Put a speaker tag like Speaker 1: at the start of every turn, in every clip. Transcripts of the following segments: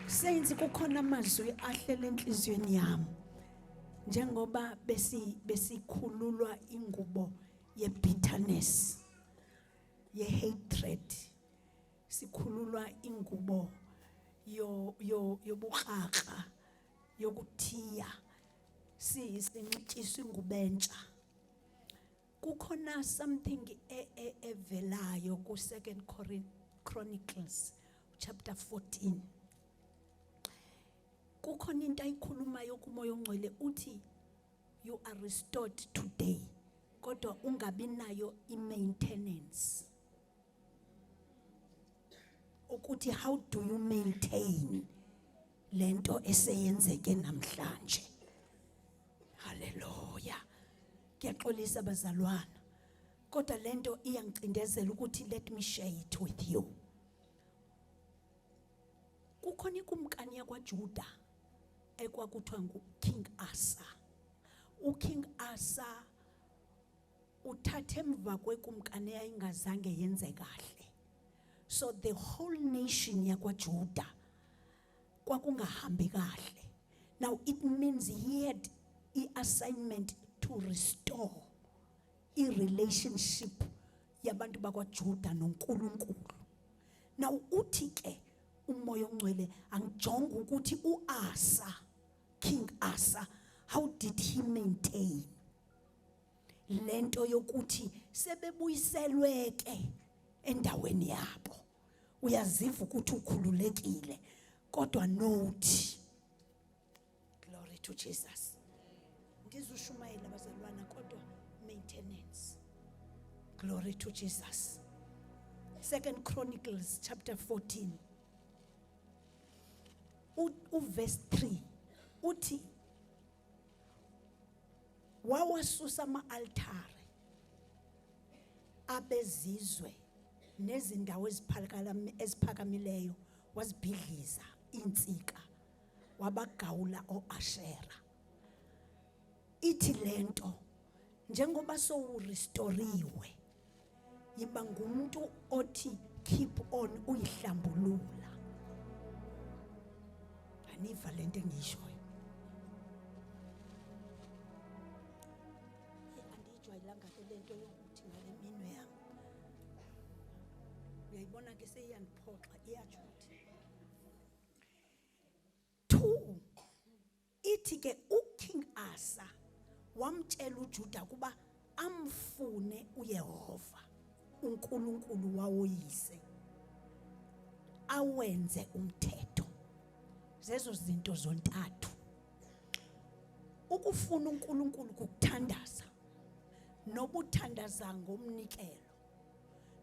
Speaker 1: Saints kukhona amazwi ahlele enhliziyweni yami njengoba besikhululwa ingubo ye-bitterness, ye-hatred, sikhululwa ingubo yobukraka, yokuthiya, sinxitshiswa ingubo entsha. Kukhona something evelayo ku 2 Chronicles chapter 14. Kukhona into ayikhulumayo kumoya ongcwele uthi you are restored today, kodwa ungabi nayo i-maintenance. Ukuthi how do you maintain lento eseyenzeke namhlanje? Hallelujah. Ngiyaxolisa bazalwana, kodwa lento iyangicindezela ukuthi let me share it with you. Kukhona ikumkani yakwaJuda ekwakuthiwa nguKing Asa. UKing Asa uthathe emva kwekumkani eyayingazange yenze kahle. So the whole nation yakwaJuda kwakungahambi kahle. Now it means he had the assignment to restore a relationship yabantu bakwaJuda noNkulunkulu. Now uthi ke umoya ongcwele angijonga ukuthi uAsa, King Asa, how did he maintain lento yokuthi sebebuyiselwe ke endaweni yabo? Uyaziva ukuthi ukhululekile, kodwa note, glory to Jesus. Ngizushumayela bazalwana, kodwa maintenance. Glory to Jesus. 2 Chronicles chapter 14. Verse 3. Uthi wawasusa ama-altare abezizwe nezindawo eziphakamileyo, wazibhidliza insika, wabagawula o-Ashera. Ithi lento njengoba sowurestoriwe, yiba ngumuntu othi keep on uyihlambulula. Aniva lento engishoyo. Andijwayelanga ke lento yokuthi ngale minwe yami. Uyayibona ke seyiyandiphoxa iyajuthi. 2. Ithi ke uKing Asa wamtshela uJuda kuba amfune uYehova uNkulunkulu wawoyise awenze umthetho. Zezo zinto zontathu. Ukufuna uNkulunkulu kukuthandaza, nobuthandaza ngomnikelo,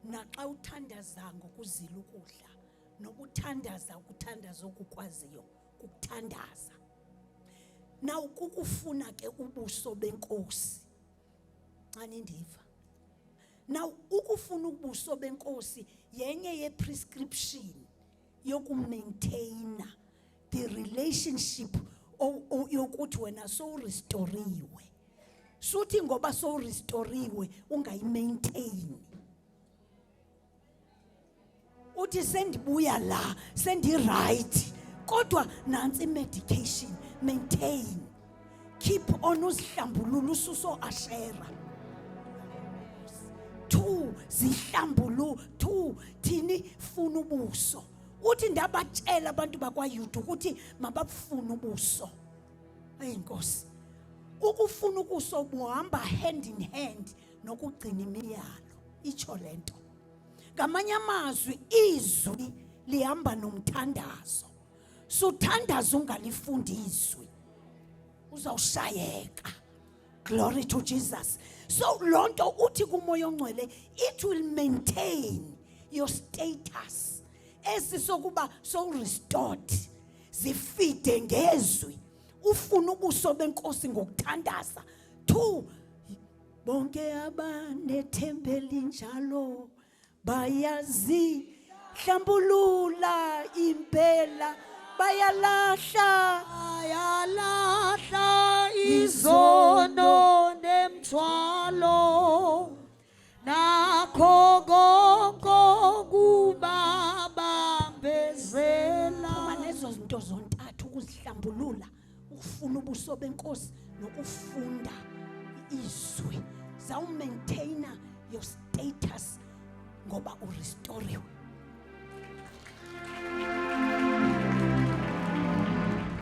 Speaker 1: naxa uthandaza ngokuzila ukudla, nobuthandaza ukuthandaza okukwaziyo kukuthandaza. Now kukufuna ke ubuso benkosi. Xani ndiva. Now ukufuna ubuso benkosi yenye ye-prescription yokumaintaina the relationship yokuthi wena so restoriwe. Suthi ngoba so restoriwe ungayimaintain. Uthi sendibuya la, sendi-right, kodwa nansi medication, maintain. Keep on uzihlambulula ususo Ashera. 2 zihlambulu, 2 thini funa ubuso. Uthi ndabatshela abantu bakwaYuda ukuthi mabafuna ubuso. Ayinkosi. Ukufuna ubuso buhamba hand in hand nokugcina imiyalo. Itsho lento. Ngamanye amazwi izwi lihamba nomthandazo. Suthandaza ungalifundi izwi, uzawushayeka. Glory to Jesus. So lonto uthi kumoya ongcwele, it will maintain your status. Esisokuba so restored, zifide ngezwi, ufuna ubuso benkosi ngokuthandaza. 2 bonke abanethembeli njalo bayazi hlambulula impela, bayalahla izono nemthwalo, nakho konke kubabambezela. ezo zinto zontathu ukuzihlambulula, ukufuna ubuso benkosi nokufunda izwi, zawumaintaina your status ngoba urestoriwe.